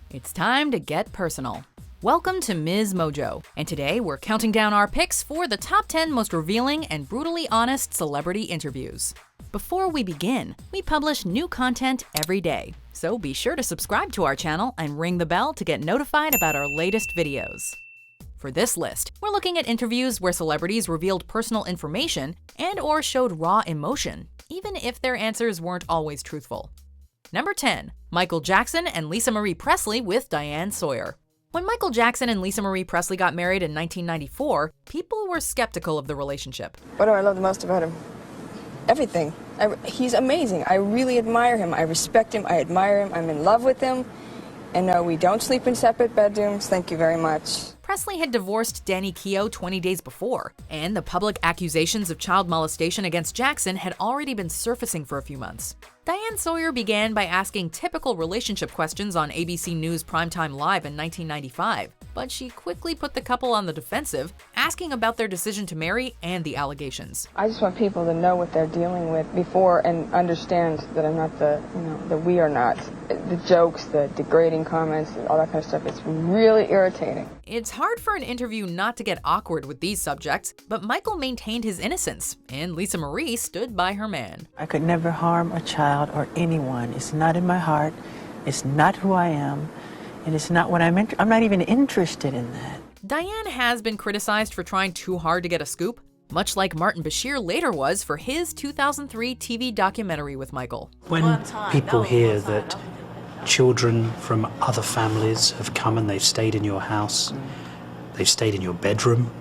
It's time to get personal. Welcome to MsMojo, and today we're counting down our picks for the top 10 most revealing and brutally honest celebrity interviews. Before we begin, we publish new content every day, so be sure to subscribe to our channel and ring the bell to get notified about our latest videos. For this list, we're looking at interviews where celebrities revealed personal information and/or showed raw emotion, even if their answers weren't always truthful. Number 10. Michael Jackson and Lisa Marie Presley with Diane Sawyer. When Michael Jackson and Lisa Marie Presley got married in 1994, people were skeptical of the relationship. What do I love the most about him? Everything. He's amazing. I really admire him. I respect him. I admire him. I'm in love with him. And no, we don't sleep in separate bedrooms. Thank you very much. Presley had divorced Danny Keough 20 days before, and the public accusations of child molestation against Jackson had already been surfacing for a few months. Diane Sawyer began by asking typical relationship questions on ABC News Primetime Live in 1995, but she quickly put the couple on the defensive, asking about their decision to marry and the allegations. I just want people to know what they're dealing with before and understand that I'm not that we are not. The jokes, the degrading comments, all that kind of stuff, it's really irritating. It's hard for an interview not to get awkward with these subjects, but Michael maintained his innocence, and Lisa Marie stood by her man. I could never harm a child or anyone. It's not in my heart. It's not who I am. And it's not what I'm not even interested in that. Diane has been criticized for trying too hard to get a scoop, much like Martin Bashir later was for his 2003 TV documentary with Michael. When people hear that children from other families have come and they've stayed in your house, they've stayed in your bedroom.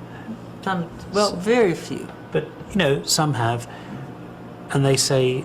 Well, very few. But, some have. And they say,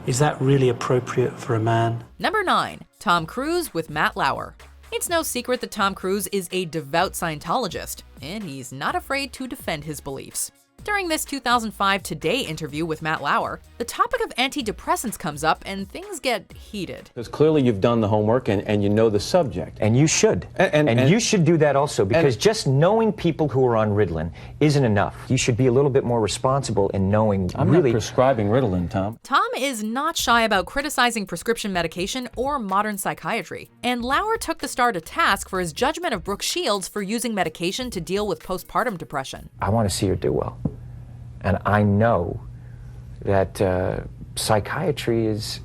is that really appropriate for a man? Number 9. Tom Cruise with Matt Lauer. It's no secret that Tom Cruise is a devout Scientologist, and he's not afraid to defend his beliefs. During this 2005 Today interview with Matt Lauer, the topic of antidepressants comes up and things get heated. Because clearly you've done the homework and you know the subject. And you should. And you should do that also, because just knowing people who are on Ritalin isn't enough. You should be a little bit more responsible in knowing I'm not prescribing Ritalin, Tom. Tom is not shy about criticizing prescription medication or modern psychiatry, and Lauer took the star to task for his judgment of Brooke Shields for using medication to deal with postpartum depression. I want to see her do well. And I know that psychiatry is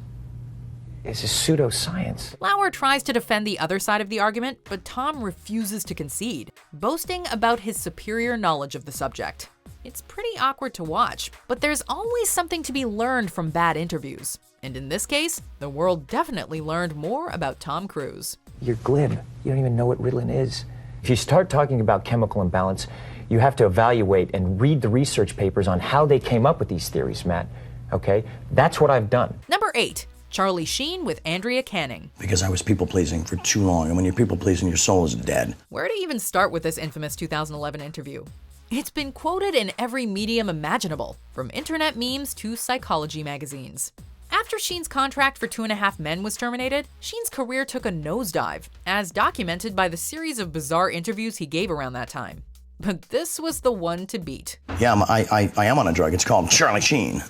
a pseudoscience. Lauer tries to defend the other side of the argument, but Tom refuses to concede, boasting about his superior knowledge of the subject. It's pretty awkward to watch, but there's always something to be learned from bad interviews. And in this case, the world definitely learned more about Tom Cruise. You're glib. You don't even know what Ritalin is. If you start talking about chemical imbalance, you have to evaluate and read the research papers on how they came up with these theories, Matt. Okay? That's what I've done. Number 8. Charlie Sheen with Andrea Canning. Because I was people-pleasing for too long, and when you're people-pleasing, your soul is dead. Where to even start with this infamous 2011 interview? It's been quoted in every medium imaginable, from internet memes to psychology magazines. After Sheen's contract for 2.5 Men was terminated, Sheen's career took a nosedive, as documented by the series of bizarre interviews he gave around that time. But this was the one to beat. Yeah, I am on a drug. It's called Charlie Sheen.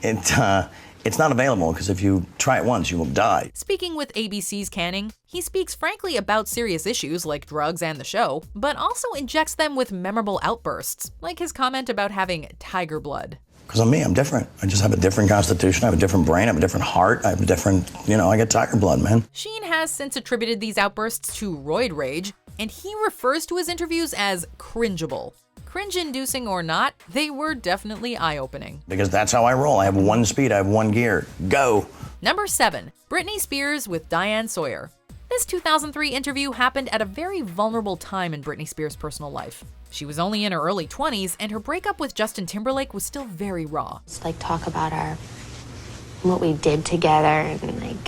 It's not available because if you try it once, you will die. Speaking with ABC's Canning, he speaks frankly about serious issues like drugs and the show, but also injects them with memorable outbursts, like his comment about having tiger blood. Because I'm me, I'm different. I just have a different constitution, I have a different brain, I have a different heart, I have a different, I get tiger blood, man. Sheen has since attributed these outbursts to roid rage, and he refers to his interviews as cringeable. Cringe-inducing or not, they were definitely eye-opening. Because that's how I roll. I have one speed, I have one gear. Go! Number 7. Britney Spears with Diane Sawyer. This 2003 interview happened at a very vulnerable time in Britney Spears' personal life. She was only in her early 20s, and her breakup with Justin Timberlake was still very raw. It's talk about what we did together and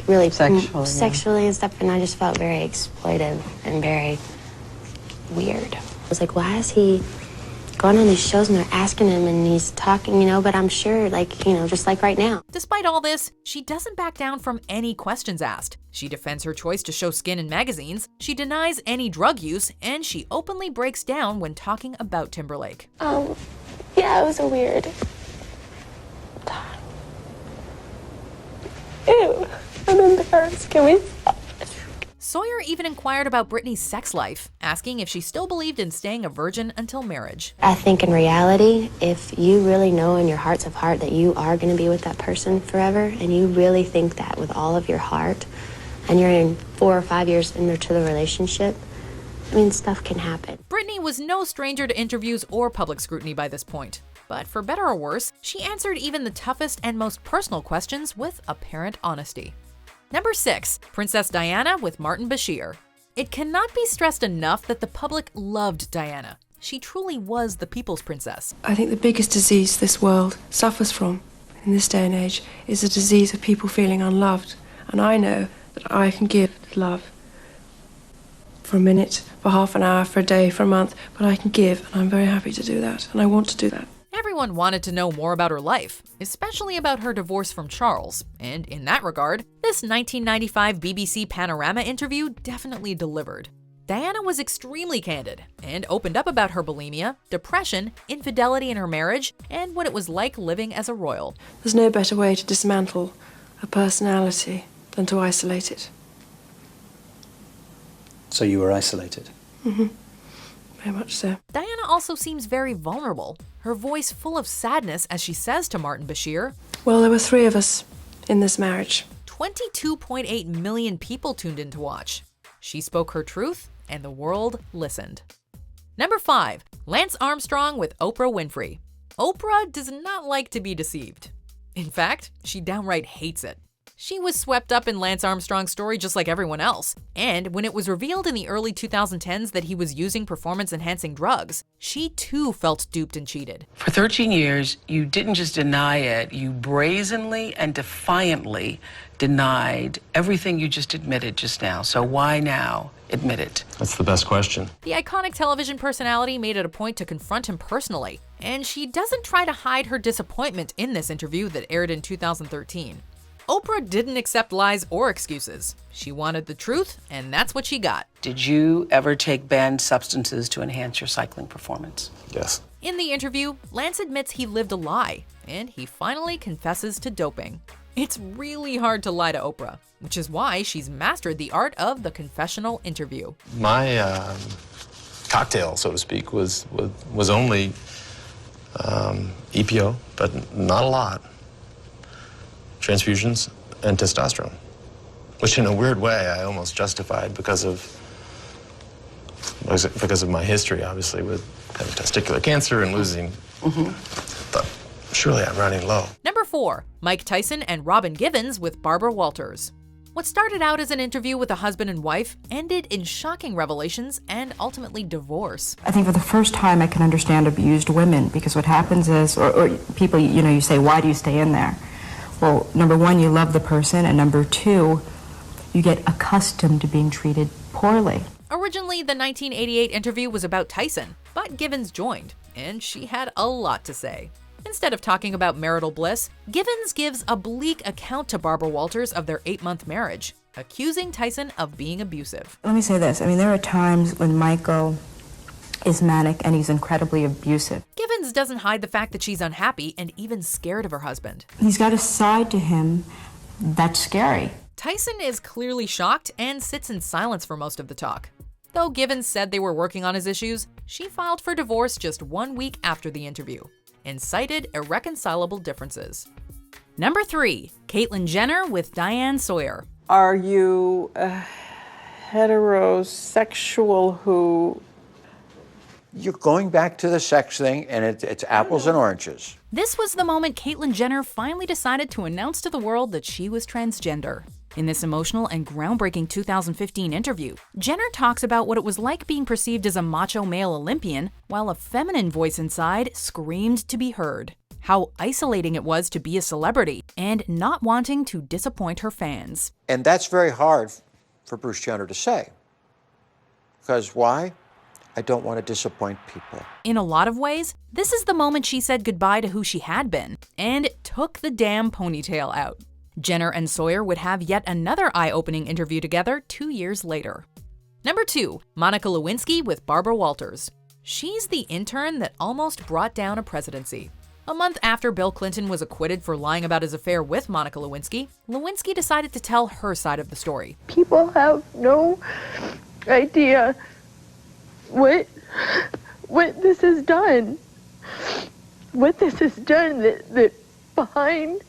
really sexually and stuff, and I just felt very exploitive and very weird. I was like, why is he going on these shows and they're asking him and he's talking, but I'm sure, just like right now. Despite all this, she doesn't back down from any questions asked. She defends her choice to show skin in magazines, she denies any drug use, and she openly breaks down when talking about Timberlake. Yeah, it was a weird time. Ew, I'm embarrassed. Can we stop? Sawyer even inquired about Britney's sex life, asking if she still believed in staying a virgin until marriage. I think in reality, if you really know in your hearts of heart that you are going to be with that person forever, and you really think that with all of your heart, and you're in 4 or 5 years into the relationship, I mean, stuff can happen. Britney was no stranger to interviews or public scrutiny by this point. But for better or worse, she answered even the toughest and most personal questions with apparent honesty. Number 6, Princess Diana with Martin Bashir. It cannot be stressed enough that the public loved Diana. She truly was the people's princess. I think the biggest disease this world suffers from in this day and age is the disease of people feeling unloved. And I know that I can give love for a minute, for half an hour, for a day, for a month, but I can give, and I'm very happy to do that, and I want to do that. Everyone wanted to know more about her life, especially about her divorce from Charles, and in that regard, this 1995 BBC Panorama interview definitely delivered. Diana was extremely candid and opened up about her bulimia, depression, infidelity in her marriage, and what it was like living as a royal. There's no better way to dismantle a personality than to isolate it. So you were isolated? Mm-hmm. Very much so. Diana also seems very vulnerable, her voice full of sadness as she says to Martin Bashir, "Well, there were 3 of us in this marriage." 22.8 million people tuned in to watch. She spoke her truth, and the world listened. Number 5, Lance Armstrong with Oprah Winfrey. Oprah does not like to be deceived. In fact, she downright hates it. She was swept up in Lance Armstrong's story just like everyone else, and when it was revealed in the early 2010s that he was using performance-enhancing drugs, she too felt duped and cheated. For 13 years, you didn't just deny it, you brazenly and defiantly denied everything you just admitted just now. So why now admit it? That's the best question. The iconic television personality made it a point to confront him personally, and she doesn't try to hide her disappointment in this interview that aired in 2013. Oprah didn't accept lies or excuses. She wanted the truth, and that's what she got. Did you ever take banned substances to enhance your cycling performance? Yes. In the interview, Lance admits he lived a lie, and he finally confesses to doping. It's really hard to lie to Oprah, which is why she's mastered the art of the confessional interview. My cocktail, so to speak, was only EPO, but not a lot. Transfusions and testosterone, which in a weird way I almost justified because of my history, obviously, with having testicular cancer and losing. But surely I'm running low. Number 4, Mike Tyson and Robin Givens with Barbara Walters. What started out as an interview with a husband and wife ended in shocking revelations and ultimately divorce. I think for the first time I can understand abused women, because what happens is, or people, you say, why do you stay in there? Well, number 1, you love the person, and number 2, you get accustomed to being treated poorly. Originally, the 1988 interview was about Tyson, but Givens joined, and she had a lot to say. Instead of talking about marital bliss, Givens gives a bleak account to Barbara Walters of their 8-month marriage, accusing Tyson of being abusive. Let me say this. There are times when Michael is manic and he's incredibly abusive. Givens doesn't hide the fact that she's unhappy and even scared of her husband. He's got a side to him that's scary. Tyson is clearly shocked and sits in silence for most of the talk. Though Givens said they were working on his issues, she filed for divorce just 1 week after the interview and cited irreconcilable differences. Number 3, Cait Jenner with Diane Sawyer. Are you a heterosexual who... You're going back to the sex thing, and it's apples and oranges. This was the moment Cait Jenner finally decided to announce to the world that she was transgender. In this emotional and groundbreaking 2015 interview, Jenner talks about what it was like being perceived as a macho male Olympian while a feminine voice inside screamed to be heard. How isolating it was to be a celebrity and not wanting to disappoint her fans. And that's very hard for Bruce Jenner to say. Because why? I don't want to disappoint people. In a lot of ways, this is the moment she said goodbye to who she had been and took the damn ponytail out. Jenner and Sawyer would have yet another eye-opening interview together 2 years later. Number 2, Monica Lewinsky with Barbara Walters. She's the intern that almost brought down a presidency. A month after Bill Clinton was acquitted for lying about his affair with Monica Lewinsky, Lewinsky decided to tell her side of the story. People have no idea what this has done. What this has done, that behind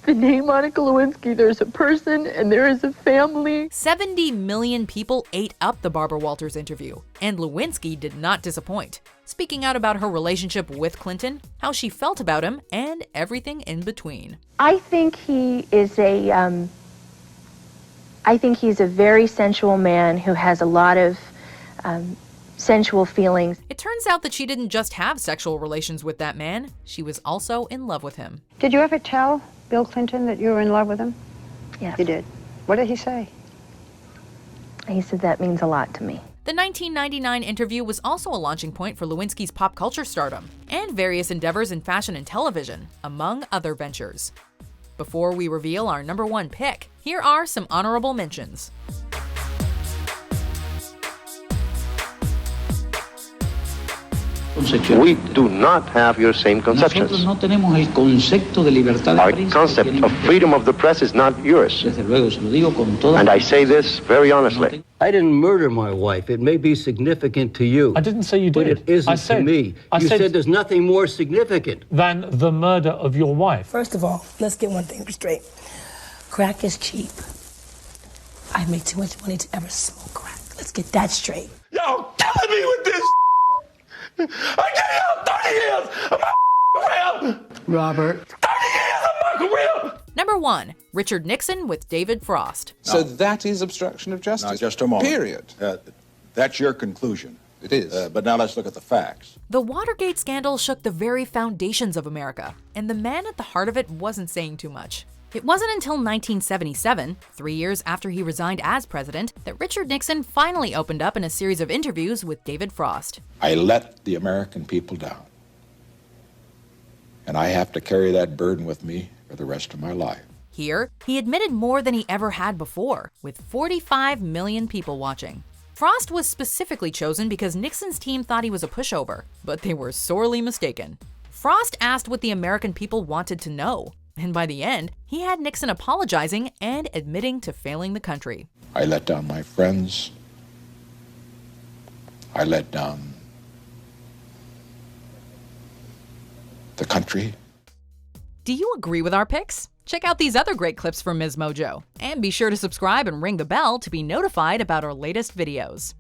the name Monica Lewinsky, there's a person and there is a family. 70 million people ate up the Barbara Walters interview, and Lewinsky did not disappoint, speaking out about her relationship with Clinton, how she felt about him, and everything in between. I think he is he's a very sensual man who has a lot of sensual feelings. It turns out that she didn't just have sexual relations with that man, she was also in love with him. Did you ever tell Bill Clinton that you were in love with him? Yes. You did. What did he say? He said that means a lot to me. The 1999 interview was also a launching point for Lewinsky's pop culture stardom and various endeavors in fashion and television, among other ventures. Before we reveal our number one pick, here are some honorable mentions. We do not have your same conceptions. Our concept of freedom of the press is not yours. And I say this very honestly. I didn't murder my wife. It may be significant to you. I didn't say you did. But it isn't to me. You said there's nothing more significant than the murder of your wife. First of all, let's get one thing straight. Crack is cheap. I make too much money to ever smoke crack. Let's get that straight. Y'all killing me with this. I gave y'all 30 years of my career. Robert. 30 years of my career. Number one, Richard Nixon with David Frost. So that is obstruction of justice. Now, just a moment. Period. That's your conclusion. It is. But now let's look at the facts. The Watergate scandal shook the very foundations of America, and the man at the heart of it wasn't saying too much. It wasn't until 1977, 3 years after he resigned as president, that Richard Nixon finally opened up in a series of interviews with David Frost. I let the American people down. And I have to carry that burden with me for the rest of my life. Here, he admitted more than he ever had before, with 45 million people watching. Frost was specifically chosen because Nixon's team thought he was a pushover, but they were sorely mistaken. Frost asked what the American people wanted to know, and by the end, he had Nixon apologizing and admitting to failing the country. I let down my friends. I let down the country. Do you agree with our picks? Check out these other great clips from MsMojo, and be sure to subscribe and ring the bell to be notified about our latest videos.